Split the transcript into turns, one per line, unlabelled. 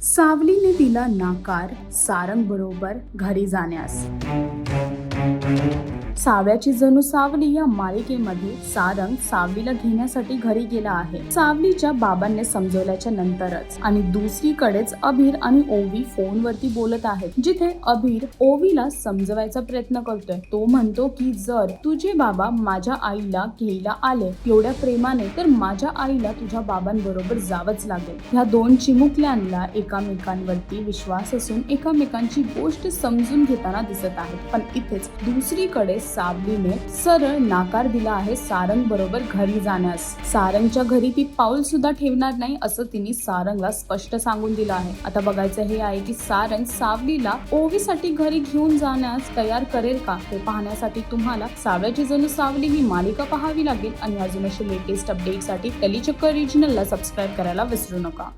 सावलीने दिला नाकार सारंग बरोबर घरी जाण्यास. साव्याची जणू सावली या मालिकेमध्ये सारंग सावलीला घेण्यासाठी घरी गेला आहे. सावलीच्या बाबांनी समजवल्याच्या नंतरच. आणि दुसरीकडेच अभिर आणि ओवी फोनवरती बोलत आहेत, जिथे अभिर ओवीला समजवायचा प्रयत्न करतोय. तो म्हणतो की जर तुझे बाबा माझ्या आईला घ्यायला आले एवढ्या प्रेमाने, तर माझ्या आईला तुझ्या बाबांबरोबर जावंच लागेल. ह्या दोन चिमुकल्यांना एकामेकांवरती विश्वास असून एकामेकांची गोष्ट समजून घेताना दिसत आहेत. पण इथेच दुसरीकडे सावलीने सरळ नाकार दिला आहे सारंग बरोबर घरी जाण्यास. सारंगच्या घरी ती पाऊल सुद्धा ठेवणार नाही असं तिने सारंगला स्पष्ट सांगून दिलं आहे. आता बघायचं हे आहे की सारंग सावलीला ओवीसाठी घरी घेऊन जाण्यास तयार करेल का, हे पाहण्यासाठी तुम्हाला साव्याची जणू सावली ही मालिका पाहावी लागेल. आणि अजून असे लेटेस्ट अपडेटसाठी टेलीचक्कर रिजनलला सबस्क्राईब करायला विसरू नका.